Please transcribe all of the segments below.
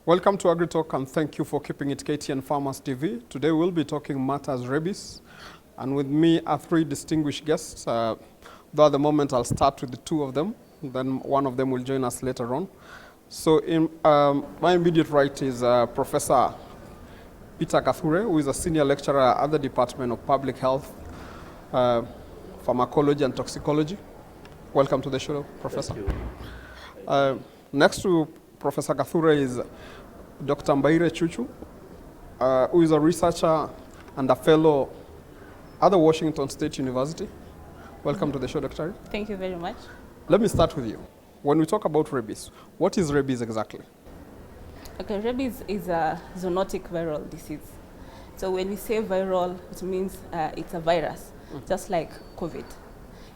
Welcome to AgriTalk and thank you for keeping it KTN Farmers TV. Today we'll be talking matters rabies, and with me are three distinguished guests. Though at the moment I'll start with the two of them, then one of them will join us later on. So in my immediate right is Professor Peter Kathure, who is a senior lecturer at the Department of Public Health, Pharmacology and Toxicology. Welcome to the show, Professor. Thank you. Next to Professor Kathure is Dr. Mbaire Chuchu, who is a researcher and a fellow at the Washington State University. Welcome to the show, Dr. Thank you very much. Let me start with you. When we talk about rabies, what is rabies exactly? Okay, rabies is a zoonotic viral disease. So when we say viral, it means it's a virus, just like COVID.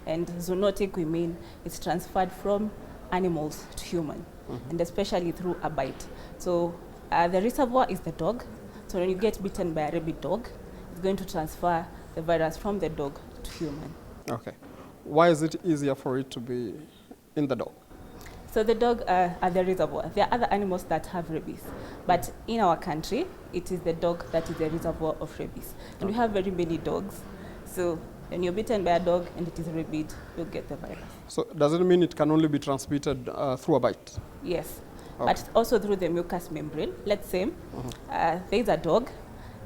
And zoonotic, we mean it's transferred from animals to human, and especially through a bite. So the reservoir is the dog. So when you get bitten by a rabid dog, it's going to transfer the virus from the dog to human. Okay. Why is it easier for it to be in the dog? So the dog are the reservoir. There are other animals that have rabies, but in our country, it is the dog that is the reservoir of rabies. And we have very many dogs. So when you're bitten by a dog and it is rabid, you'll get the virus. So does it mean it can only be transmitted through a bite? Yes, Okay. but also through the mucous membrane. Let's say there's a dog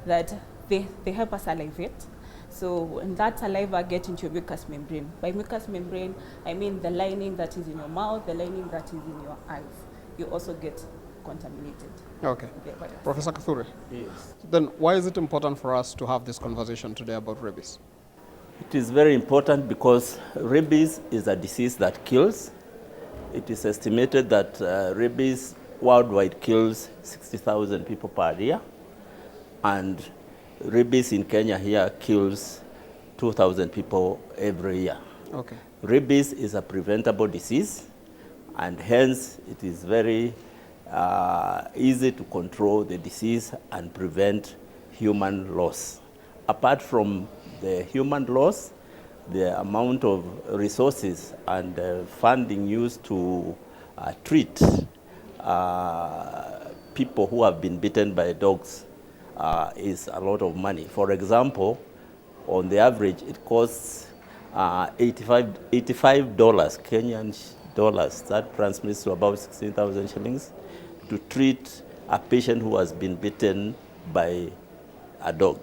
that they help us salivate. So when that saliva gets into your mucous membrane, by mucous membrane, I mean the lining that is in your mouth, the lining that is in your eyes, you also get contaminated. Okay. with the virus. Professor Kathure, Yes. then why is it important for us to have this conversation today about rabies? It is very important because rabies is a disease that kills. It is estimated that rabies worldwide kills 60,000 people per year, and rabies in Kenya here kills 2,000 people every year. Okay. Rabies is a preventable disease, and hence it is very easy to control the disease and prevent human loss. Apart from the human loss, the amount of resources and funding used to treat people who have been bitten by dogs is a lot of money. For example, on the average, it costs $85 Kenyan dollars. That transmits to about 16,000 shillings to treat a patient who has been bitten by a dog,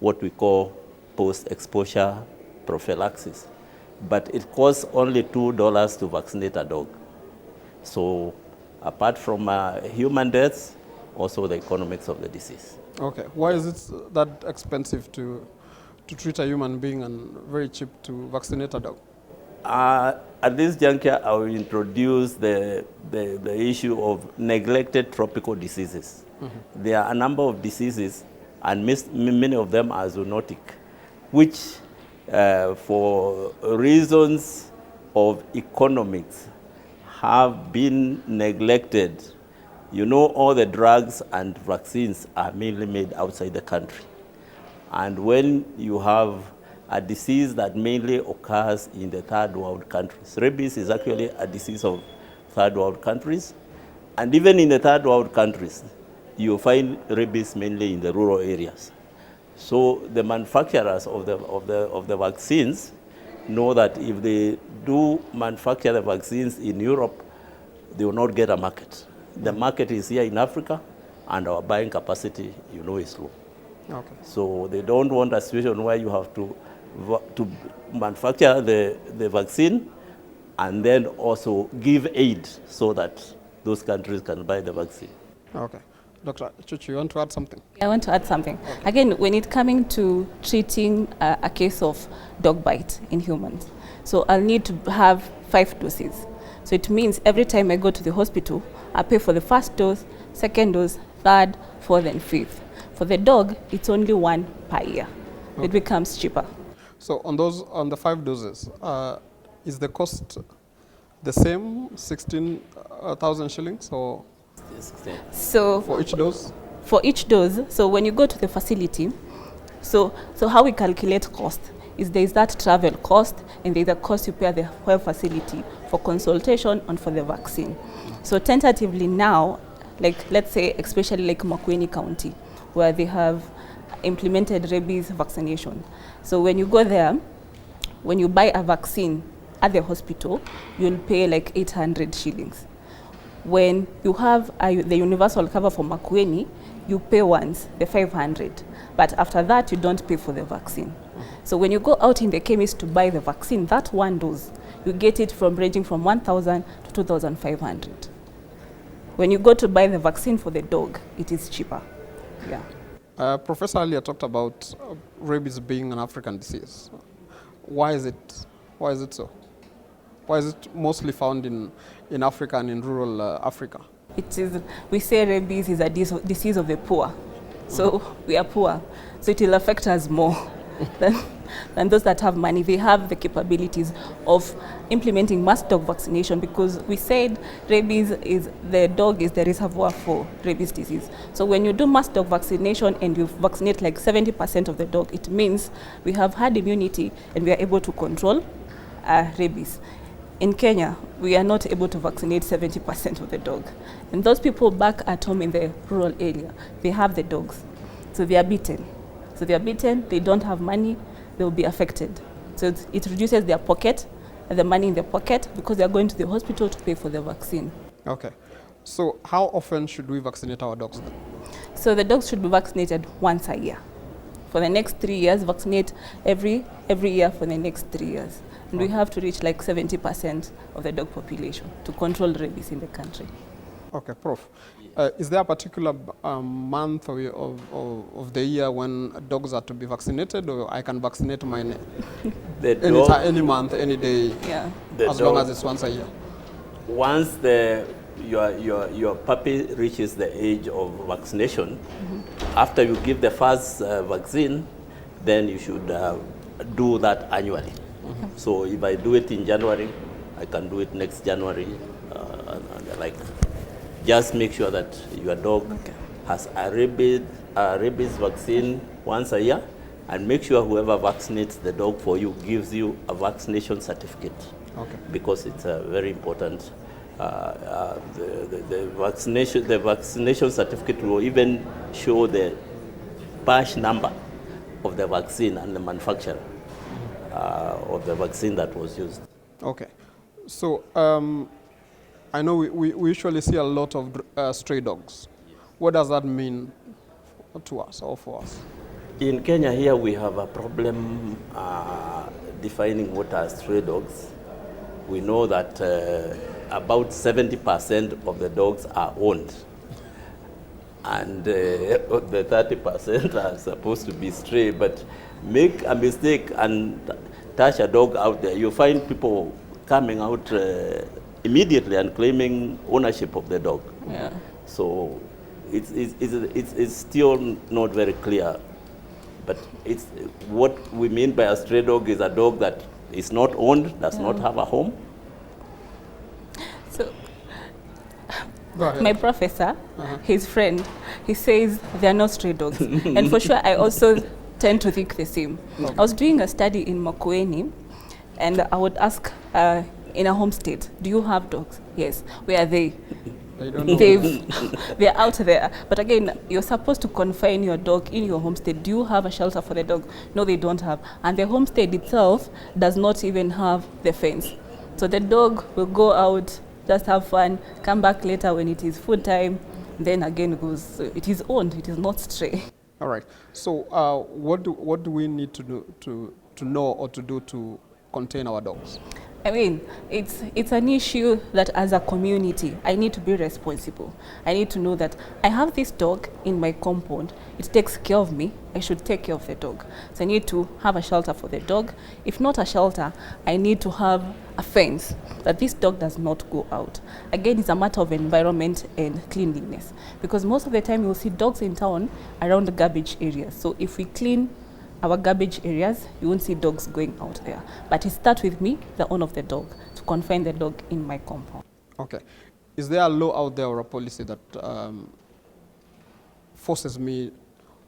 what we call post-exposure prophylaxis. But it costs only $2 to vaccinate a dog. So apart from human deaths, also the economics of the disease. Okay. Why is it that expensive to treat a human being and very cheap to vaccinate a dog? At this juncture, I will introduce the issue of neglected tropical diseases. There are a number of diseases, and many of them are zoonotic, which for reasons of economics have been neglected. You know, all the drugs and vaccines are mainly made outside the country. And when you have a disease that mainly occurs in the third world countries, rabies is actually a disease of third world countries. And even in the third world countries, you find rabies mainly in the rural areas. So the manufacturers of the vaccines know that if they do manufacture the vaccines in Europe, they will not get a market. The market is here in Africa, and our buying capacity, is low. Okay. So they don't want a situation where you have to manufacture the vaccine and then also give aid so that those countries can buy the vaccine. Okay. Dr. Chuchu, you want to add something? I want to add something. Again, when it coming to treating a case of dog bite in humans, so I'll need to have 5 doses. So it means every time I go to the hospital, I pay for the first dose, second dose, third, fourth, and fifth. For the dog, it's only 1 per year. Okay. It becomes cheaper. So on the 5 doses, is the cost the same, 16,000 shillings, or So for each dose? For each dose, so when you go to the facility, so how we calculate cost is there is that travel cost, and there is a cost you pay at the health facility for consultation and for the vaccine. So tentatively now, like let's say especially like Makueni County, where they have implemented rabies vaccination. So when you go there, when you buy a vaccine at the hospital, you'll pay like 800 shillings. When you have the universal cover for Makueni, you pay once, the 500. But after that, you don't pay for the vaccine. So when you go out in the chemist to buy the vaccine, that one dose, you get it from ranging from 1,000 to 2,500. When you go to buy the vaccine for the dog, it is cheaper. Yeah. Professor earlier talked about rabies being an African disease. Why is it so? Why is it mostly found in Africa and in rural Africa? It is, we say rabies is a disease of the poor. So we are poor. So it will affect us more than those that have money. They have the capabilities of implementing mass dog vaccination, because we said rabies is, the dog is the reservoir for rabies disease. So when you do mass dog vaccination and you vaccinate like 70% of the dog, it means we have herd immunity and we are able to control rabies. In Kenya, we are not able to vaccinate 70% of the dog. And those people back at home in the rural area, they have the dogs. So they are beaten. So they are beaten, they don't have money, they will be affected. So it reduces their pocket, the money in their pocket, because they are going to the hospital to pay for the vaccine. Okay. So how often should we vaccinate our dogs then? So the dogs should be vaccinated once a year. For the next 3 years, vaccinate every year for the next 3 years. And we have to reach like 70% of the dog population to control rabies in the country. Okay, Prof. Is there a particular month of the year when dogs are to be vaccinated, or I can vaccinate mine any month, any day, Yeah. as long as it's once a year? Once your puppy reaches the age of vaccination, after you give the first vaccine, then you should do that annually. So if I do it in January, I can do it next January, and like. Just make sure that your dog has a rabies vaccine once a year, and make sure whoever vaccinates the dog for you gives you a vaccination certificate. Okay. Because it's very important. The vaccination certificate will even show the batch number of the vaccine and the manufacturer of the vaccine that was used. Okay. So I know we usually see a lot of stray dogs. What does that mean to us or for us? In Kenya here we have a problem defining what are stray dogs. We know that about 70% of the dogs are owned, and the 30% are supposed to be stray. But make a mistake and touch a dog out there, you find people coming out immediately and claiming ownership of the dog. Yeah. So it's still not very clear. But it's what we mean by a stray dog is a dog that is not owned, does not have a home. So my professor, his friend, he says they are not stray dogs. And for sure, I also tend to think the same. I was doing a study in Makueni, and I would ask in a homestead, do you have dogs? Yes. Where are they? They don't know. They're out there. But again, you're supposed to confine your dog in your homestead. Do you have a shelter for the dog? No, they don't have. And the homestead itself does not even have the fence. So the dog will go out, just have fun, come back later when it is food time, then again goes. So it is owned, it is not stray. All right. So what do we need to do to know or to do to contain our dogs? I mean, it's an issue that as a community, I need to be responsible. I need to know that I have this dog in my compound. It takes care of me. I should take care of the dog. So I need to have a shelter for the dog. If not a shelter, I need to have a fence that this dog does not go out. Again, it's a matter of environment and cleanliness. Because most of the time you'll see dogs in town around the garbage areas. So if we clean our garbage areas, you won't see dogs going out there. But it starts with me, the owner of the dog, to confine the dog in my compound. Okay. Is there a law out there or a policy that forces me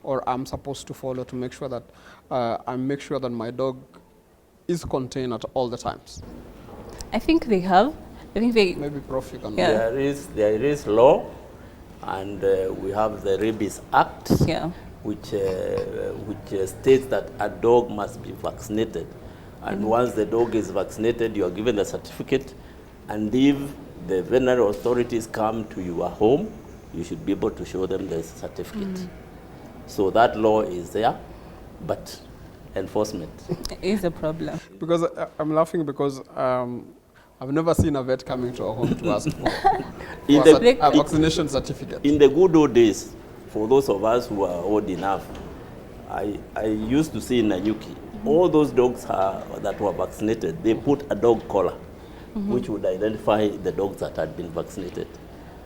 or I'm supposed to follow to make sure that my dog is contained at all the times? I think they have. I think they... Maybe Prof, you can... Yeah. There is law, And we have the Rabies Act, Yeah. which states that a dog must be vaccinated. And once the dog is vaccinated, you are given the certificate. And if the veterinary authorities come to your home, you should be able to show them the certificate. So that law is there, but enforcement. It is a problem. Because I'm laughing because I've never seen a vet coming to our home to ask for, In for the- a vaccination certificate. In the good old days, for those of us who are old enough, I used to see in Nanyuki, all those dogs that were vaccinated, they put a dog collar, which would identify the dogs that had been vaccinated.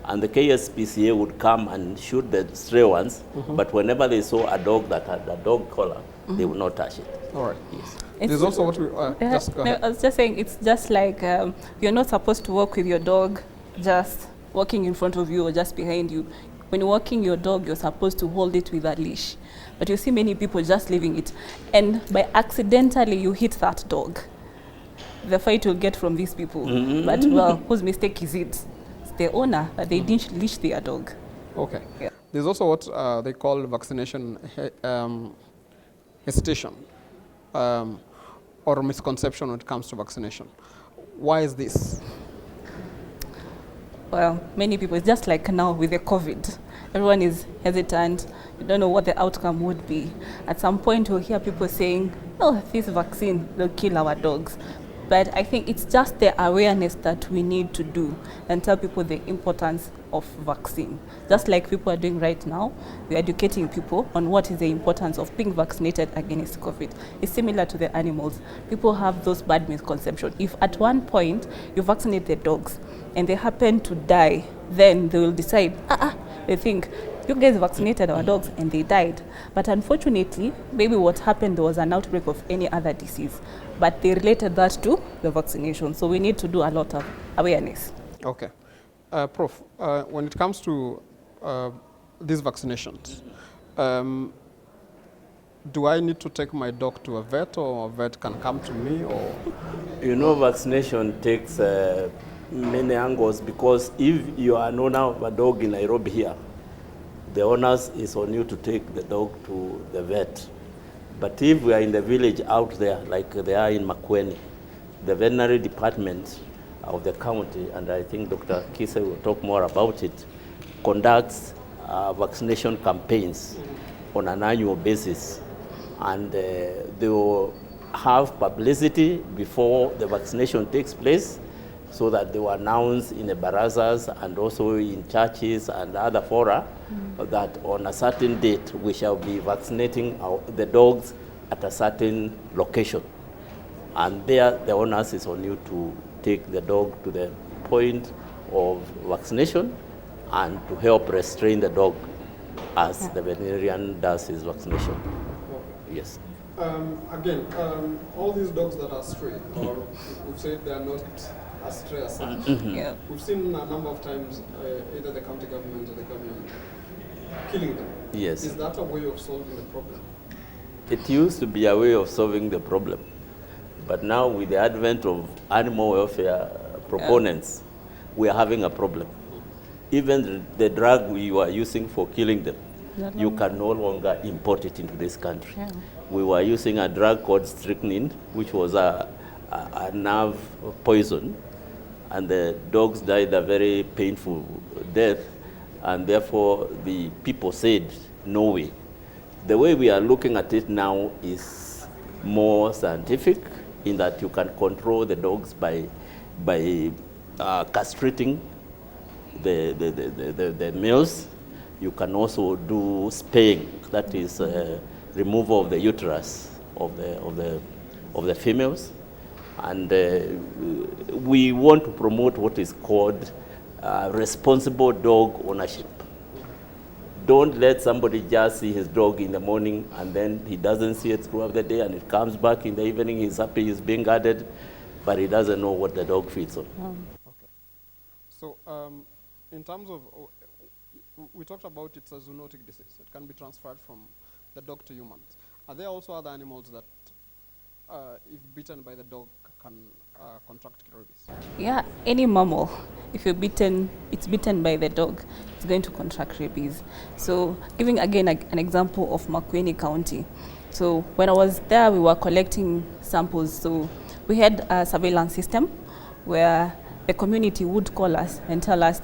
And the KSPCA would come and shoot the stray ones, but whenever they saw a dog that had a dog collar, they would not touch it. All right. Yes. There's also what we just go No, ahead. I was just saying, it's just like you're not supposed to walk with your dog just walking in front of you or just behind you. When you're walking your dog, you're supposed to hold it with a leash. But you see many people just leaving it. And by accidentally, you hit that dog. The fight will get from these people. But, well, whose mistake is it? It's the owner, that they didn't leash their dog. Okay. Yeah. There's also what they call vaccination hesitation or misconception when it comes to vaccination. Why is this? Well, many people, it's just like now with the COVID. Everyone is hesitant. You don't know what the outcome would be. At some point, you'll hear people saying, oh, this vaccine will kill our dogs. But I think it's just the awareness that we need to do and tell people the importance of vaccine. Just like people are doing right now, we're educating people on what is the importance of being vaccinated against COVID. It's similar to the animals. People have those bad misconceptions. If at one point you vaccinate the dogs and they happen to die, then they will decide, they think, you guys vaccinated our dogs and they died. But unfortunately, maybe what happened, there was an outbreak of any other disease, but they related that to the vaccination. So we need to do a lot of awareness. Okay. Prof, when it comes to these vaccinations, do I need to take my dog to a vet or a vet can come to me? Or You know, vaccination takes many angles, because if you are an owner of a dog in Nairobi here, the onus is on you to take the dog to the vet. But if we are in the village out there, like they are in Makueni, the veterinary department of the county, and I think Dr. Kise will talk more about it, conducts vaccination campaigns on an annual basis. And they will have publicity before the vaccination takes place, so that they will announce in the barazas and also in churches and other fora that on a certain date we shall be vaccinating the dogs at a certain location. And there the onus is on you to take the dog to the point of vaccination and to help restrain the dog as the veterinarian does his vaccination. Yes. Again, all these dogs that are stray, or we've said they are not as stray as such. Yeah. We've seen a number of times either the county government or the government killing them. Yes. Is that a way of solving the problem? It used to be a way of solving the problem. But now with the advent of animal welfare proponents, we are having a problem. Even the drug we were using for killing them, you can no longer import it into this country. Yeah. We were using a drug called strychnine, which was a nerve poison, and the dogs died a very painful death, and therefore the people said, no way. The way we are looking at it now is more scientific, in that you can control the dogs by castrating the males. You can also do spaying, that is removal of the uterus of the females. And we want to promote what is called responsible dog ownership. Don't let somebody just see his dog in the morning and then he doesn't see it throughout the day, and it comes back in the evening, he's happy, he's being guarded, but he doesn't know what the dog feeds on. Okay. So in terms of, we talked about it's a zoonotic disease. It can be transferred from the dog to humans. Are there also other animals that if bitten by the dog, can contract rabies? Yeah, any mammal, if it's bitten by the dog, it's going to contract rabies. So giving again an example of Makueni County. So when I was there, we were collecting samples. So we had a surveillance system where the community would call us and tell us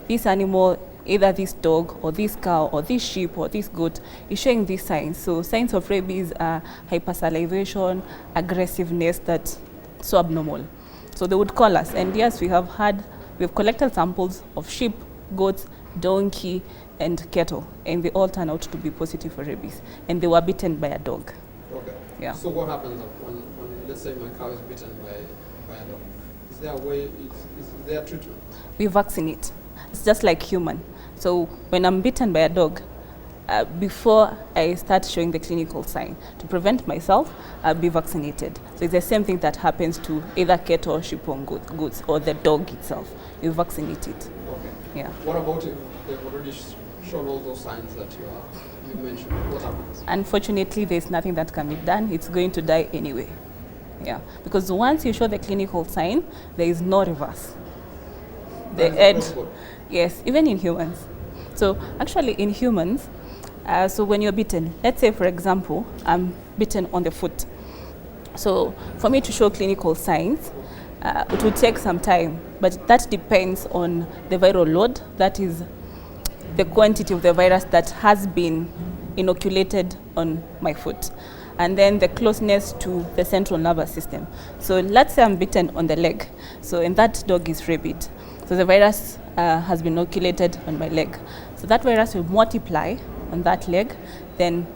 this animal, either this dog or this cow or this sheep or this goat, is showing these signs. So signs of rabies are hypersalivation, aggressiveness, that's so abnormal. So they would call us, and yes, we've collected samples of sheep, goats, donkey, and cattle, and they all turned out to be positive for rabies, and they were bitten by a dog. Okay. Yeah. So what happens when let's say my cow is bitten by a dog? Is there a way? Is there a treatment? We vaccinate. It's just like human. So when I'm bitten by a dog, before I start showing the clinical sign, to prevent myself, I'll be vaccinated. So it's the same thing that happens to either cattle, sheep, or goats, or the dog itself. You vaccinate it. Okay. Yeah. What about if they've already shown all those signs that you mentioned? What happens? Unfortunately, there's nothing that can be done. It's going to die anyway. Yeah. Because once you show the clinical sign, there is no reverse. The edge. Yes, even in humans. So actually in humans, so when you're bitten, let's say for example, I'm bitten on the foot. So for me to show clinical signs, it will take some time, but that depends on the viral load, that is the quantity of the virus that has been inoculated on my foot, and then the closeness to the central nervous system. So let's say I'm bitten on the leg, so and that dog is rabid. So the virus has been inoculated on my leg. So that virus will multiply on that leg, then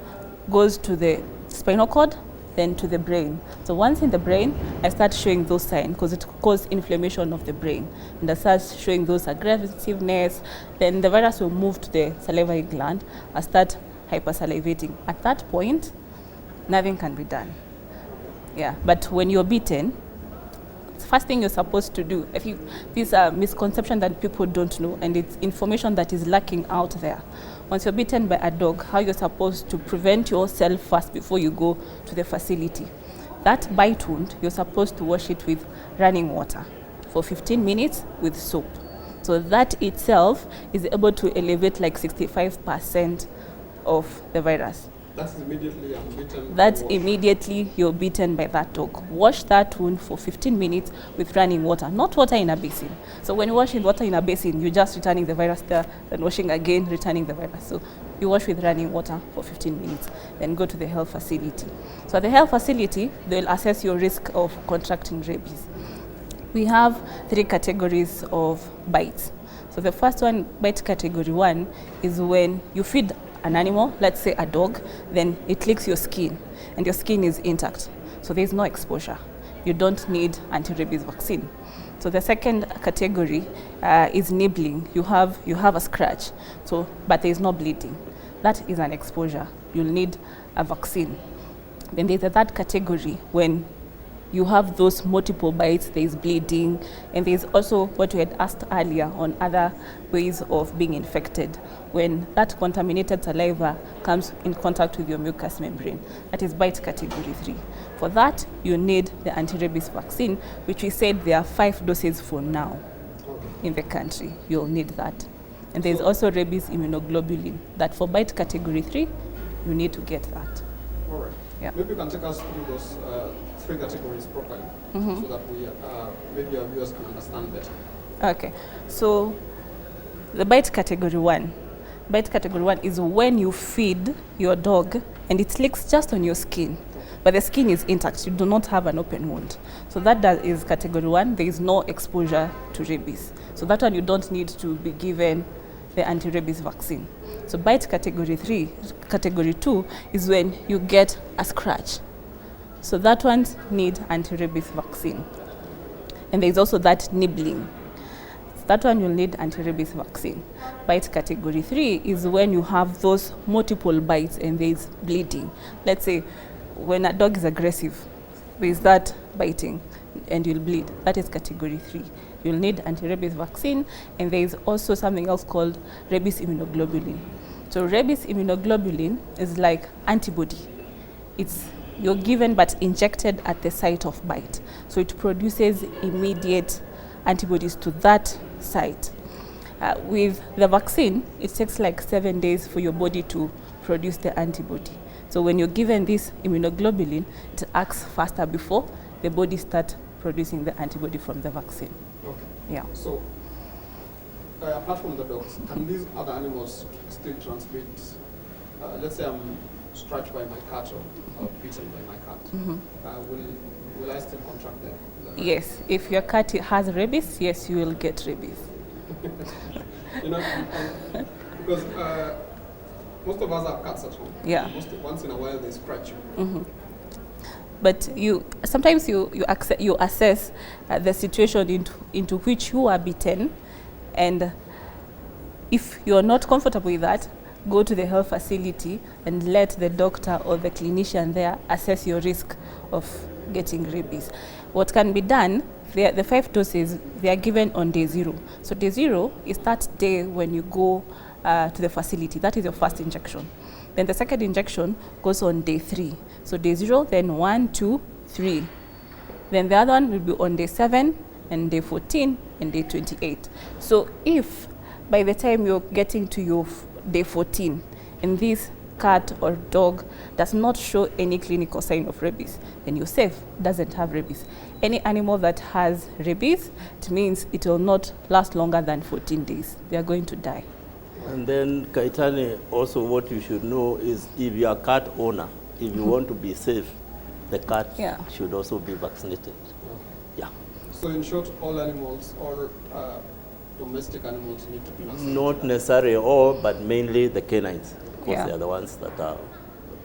goes to the spinal cord, then to the brain. So once in the brain, I start showing those signs because it causes inflammation of the brain. And I start showing those aggressiveness, then the virus will move to the salivary gland and start hypersalivating. At that point, nothing can be done. Yeah, but when you're bitten, first thing you're supposed to do, if you, these are misconceptions that people don't know, and it's information that is lacking out there. Once you're bitten by a dog, how you're supposed to prevent yourself first before you go to the facility. That bite wound, you're supposed to wash it with running water for 15 minutes with soap. So that itself is able to elevate like 65% of the virus. That's immediately I'm bitten. That's immediately you're bitten by that dog. Wash that wound for 15 minutes with running water, not water in a basin. So when you wash in water in a basin, you're just returning the virus there, then washing again, returning the virus. So you wash with running water for 15 minutes, then go to the health facility. So at the health facility, they'll assess your risk of contracting rabies. We have 3 categories of bites. So the first one, bite category 1, is when you feed an animal, let's say a dog, then it licks your skin and your skin is intact. So there's no exposure. You don't need anti-rabies vaccine. So the second category is nibbling. You have a scratch, so but there's no bleeding. That is an exposure. You'll need a vaccine. Then there's a third category when you have those multiple bites, there's bleeding, and there's also what we had asked earlier on other ways of being infected. When that contaminated saliva comes in contact with your mucous membrane, that is bite category 3. For that, you need the anti-rabies vaccine, which we said there are 5 doses for now in the country. You'll need that. And there's also rabies immunoglobulin, that for bite category 3, you need to get that. All right. Yeah. Maybe you can take us through those 3 categories properly, so that we maybe our viewers can understand better. Okay, so the bite category 1. Bite category 1 is when you feed your dog and it licks just on your skin, but the skin is intact. You do not have an open wound. So that is category 1. There is no exposure to rabies. So that one you don't need to be given the anti-rabies vaccine. So bite category 3, category 2 is when you get a scratch. So that one need anti-rabies vaccine. And there's also that nibbling. That one you'll need anti-rabies vaccine. Bite category 3 is when you have those multiple bites and there's bleeding. Let's say when a dog is aggressive, there's that biting and you'll bleed. That is category 3. You'll need anti-rabies vaccine, and there is also something else called rabies immunoglobulin. So rabies immunoglobulin is like antibody. It's you're given but injected at the site of bite. So it produces immediate antibodies to that site. With the vaccine, it takes like 7 days for your body to produce the antibody. So when you're given this immunoglobulin, it acts faster before the body starts producing the antibody from the vaccine. Okay. Yeah. So, apart from the dogs, can these other animals still transmit? Let's say I'm scratched by my cat or bitten by my cat. Will I still contract the Yes. If your cat has rabies, yes, you will get rabies. You know, because most of us have cats at home. Yeah. Once in a while they scratch you. But sometimes you assess the situation into which you are bitten, and if you're not comfortable with that, go to the health facility and let the doctor or the clinician there assess your risk of getting rabies. What can be done, the 5 doses, they are given on day 0. So day 0 is that day when you go to the facility. That is your first injection. Then the second injection goes on day 3. So day 0, then 1, 2, 3. Then the other one will be on day 7 and day 14 and day 28. So if by the time you're getting to your day 14 and this cat or dog does not show any clinical sign of rabies, then you're safe, doesn't have rabies. Any animal that has rabies, it means it will not last longer than 14 days. They are going to die. And then, Kaitani, also what you should know is if you are a cat owner, if you want to be safe, the cat should also be vaccinated. Yeah. So in short, all animals, all domestic animals need to be vaccinated? Not necessarily all, but mainly the canines, because Yeah. they are the ones that are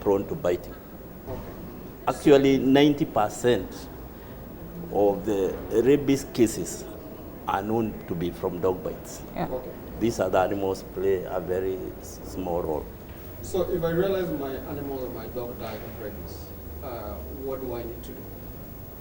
prone to biting. Okay. Actually, 90% of the rabies cases are known to be from dog bites. Yeah. Okay. These other animals play a very small role. So if I realize my animal or my dog died of rabies, what do I need to do?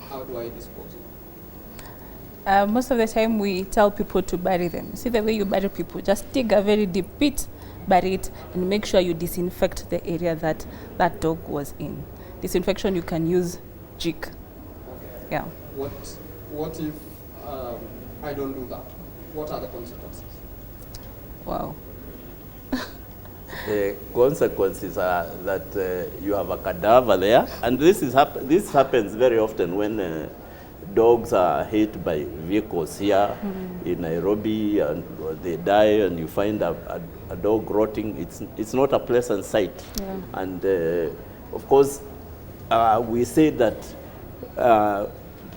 How do I dispose it? Most of the time we tell people to bury them. See the way you bury people, just dig a very deep pit, bury it, and make sure you disinfect the area that that dog was in. Disinfection, you can use jig. Okay. Yeah. What if I don't do that? What are the consequences? Wow. The consequences are that you have a cadaver there, and this happens very often when dogs are hit by vehicles here in Nairobi, and they die, and you find a dog rotting. It's not a pleasant sight. Yeah. And of course, we say that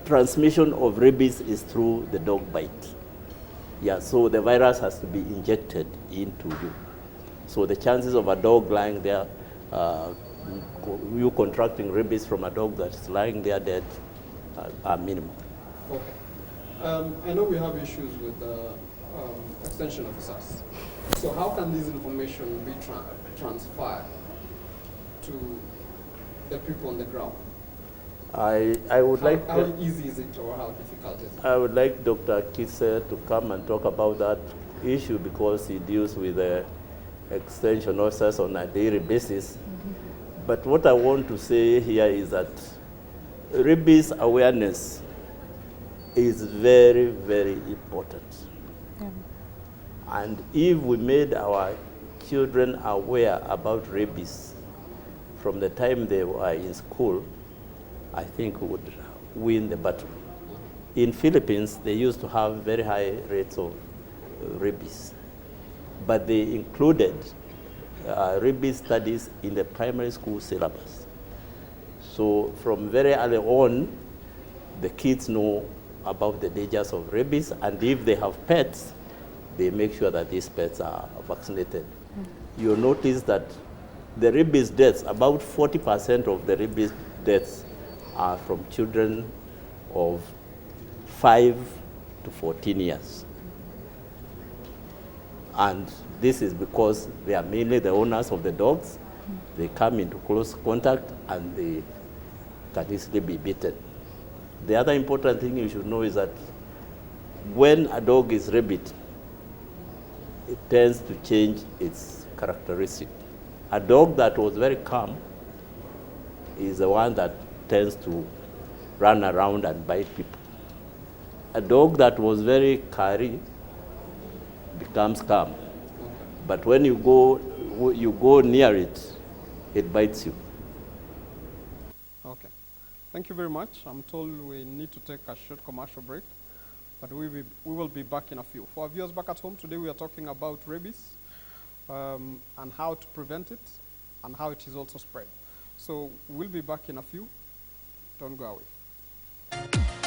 transmission of rabies is through the dog bite. Yeah, so the virus has to be injected into you. So the chances of a dog lying there, you contracting rabies from a dog that's lying there dead, are minimal. Okay. I know we have issues with extension officers. So how can this information be transferred to the people on the ground? I would like... How easy is it, or how difficult is it? I would like Dr. Kise to come and talk about that issue, because he deals with extension officers on a daily basis. But what I want to say here is that rabies awareness is very, very important. Yeah. And if we made our children aware about rabies from the time they were in school, I think we would win the battle. In Philippines, they used to have very high rates of rabies, but they included rabies studies in the primary school syllabus. So from very early on, the kids know about the dangers of rabies, and if they have pets, they make sure that these pets are vaccinated. You'll notice that the rabies deaths, about 40% of the rabies deaths are from children of 5 to 14 years. And this is because they are mainly the owners of the dogs. They come into close contact and they can easily be bitten. The other important thing you should know is that when a dog is rabid, it tends to change its characteristic. A dog that was very calm is the one that tends to run around and bite people. A dog that was very curry becomes calm. But when you go near it, it bites you. Okay. Thank you very much. I'm told we need to take a short commercial break, but we will be back in a few. For our viewers back at home, today we are talking about rabies and how to prevent it and how it is also spread. So we'll be back in a few. Don't go away.